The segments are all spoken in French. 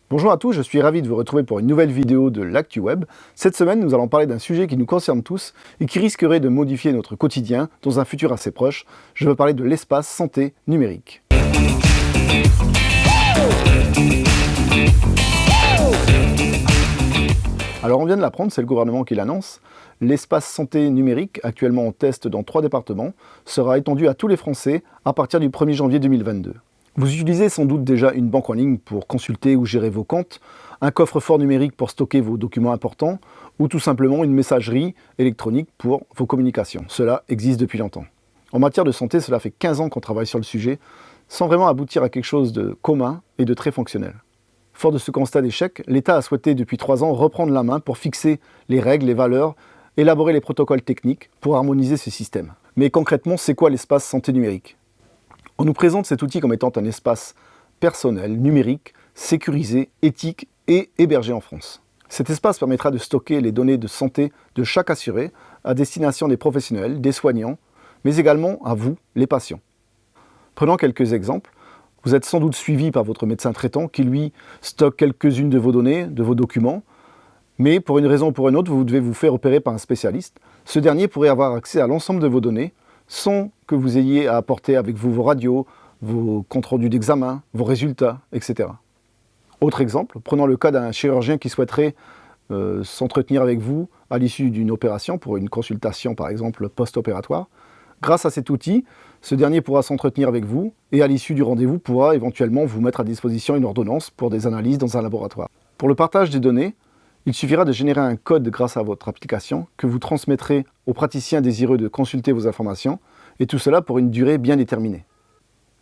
Bonjour à tous, je suis ravi de vous retrouver pour une nouvelle vidéo de l'Actu Web. Cette semaine, nous allons parler d'un sujet qui nous concerne tous et qui risquerait de modifier notre quotidien dans un futur assez proche. Je veux parler de l'espace santé numérique. Alors on vient de l'apprendre, c'est le gouvernement qui l'annonce. L'espace santé numérique, actuellement en test dans 3 départements, sera étendu à tous les Français à partir du 1er janvier 2022. Vous utilisez sans doute déjà une banque en ligne pour consulter ou gérer vos comptes, un coffre-fort numérique pour stocker vos documents importants, ou tout simplement une messagerie électronique pour vos communications. Cela existe depuis longtemps. En matière de santé, cela fait 15 ans qu'on travaille sur le sujet, sans vraiment aboutir à quelque chose de commun et de très fonctionnel. Fort de ce constat d'échec, l'État a souhaité depuis 3 ans reprendre la main pour fixer les règles, les valeurs, élaborer les protocoles techniques pour harmoniser ce système. Mais concrètement, c'est quoi l'espace santé numérique ? On nous présente cet outil comme étant un espace personnel, numérique, sécurisé, éthique et hébergé en France. Cet espace permettra de stocker les données de santé de chaque assuré à destination des professionnels, des soignants, mais également à vous, les patients. Prenons quelques exemples. Vous êtes sans doute suivi par votre médecin traitant qui, lui, stocke quelques-unes de vos données, de vos documents, mais pour une raison ou pour une autre, vous devez vous faire opérer par un spécialiste. Ce dernier pourrait avoir accès à l'ensemble de vos données, sans que vous ayez à apporter avec vous vos radios, vos comptes rendus d'examen, vos résultats, etc. Autre exemple, prenons le cas d'un chirurgien qui souhaiterait s'entretenir avec vous à l'issue d'une opération, pour une consultation par exemple post-opératoire. Grâce à cet outil, ce dernier pourra s'entretenir avec vous et à l'issue du rendez-vous pourra éventuellement vous mettre à disposition une ordonnance pour des analyses dans un laboratoire. Pour le partage des données, il suffira de générer un code grâce à votre application que vous transmettrez aux praticiens désireux de consulter vos informations, et tout cela pour une durée bien déterminée.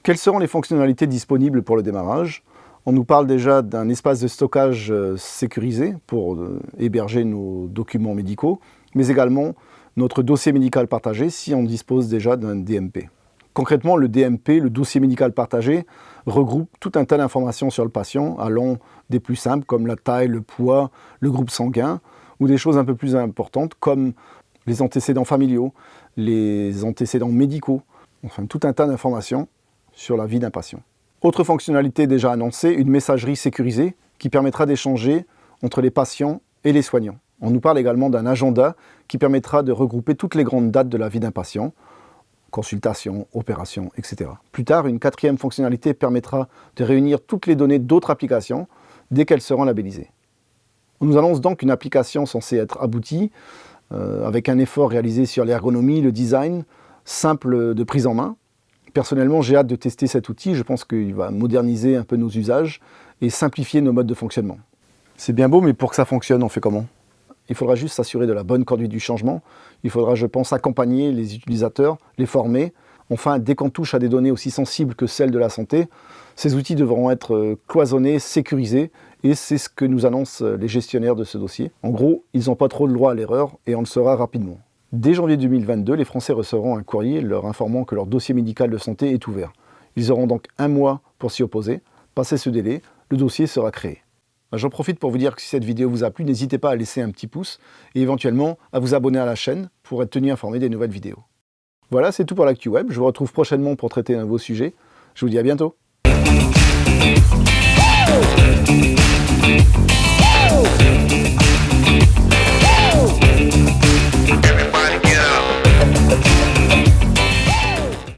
Quelles seront les fonctionnalités disponibles pour le démarrage ? On nous parle déjà d'un espace de stockage sécurisé pour héberger nos documents médicaux, mais également notre dossier médical partagé si on dispose déjà d'un DMP. Concrètement, le DMP, le dossier médical partagé, regroupe tout un tas d'informations sur le patient, allant des plus simples comme la taille, le poids, le groupe sanguin, ou des choses un peu plus importantes comme les antécédents familiaux, les antécédents médicaux, enfin tout un tas d'informations sur la vie d'un patient. Autre fonctionnalité déjà annoncée, une messagerie sécurisée qui permettra d'échanger entre les patients et les soignants. On nous parle également d'un agenda qui permettra de regrouper toutes les grandes dates de la vie d'un patient, consultation, opération, etc. Plus tard, une 4e fonctionnalité permettra de réunir toutes les données d'autres applications dès qu'elles seront labellisées. On nous annonce donc une application censée être aboutie, avec un effort réalisé sur l'ergonomie, le design, simple de prise en main. Personnellement, j'ai hâte de tester cet outil, je pense qu'il va moderniser un peu nos usages et simplifier nos modes de fonctionnement. C'est bien beau, mais pour que ça fonctionne, on fait comment ? Il faudra juste s'assurer de la bonne conduite du changement. Il faudra, je pense, accompagner les utilisateurs, les former. Enfin, dès qu'on touche à des données aussi sensibles que celles de la santé, ces outils devront être cloisonnés, sécurisés, et c'est ce que nous annoncent les gestionnaires de ce dossier. En gros, ils n'ont pas trop le droit à l'erreur, et on le saura rapidement. Dès janvier 2022, les Français recevront un courrier leur informant que leur dossier médical de santé est ouvert. Ils auront donc 1 mois pour s'y opposer. Passé ce délai, le dossier sera créé. J'en profite pour vous dire que si cette vidéo vous a plu, n'hésitez pas à laisser un petit pouce et éventuellement à vous abonner à la chaîne pour être tenu informé des nouvelles vidéos. Voilà, c'est tout pour l'Actu Web. Je vous retrouve prochainement pour traiter un nouveau sujet. Je vous dis à bientôt. Everybody get up.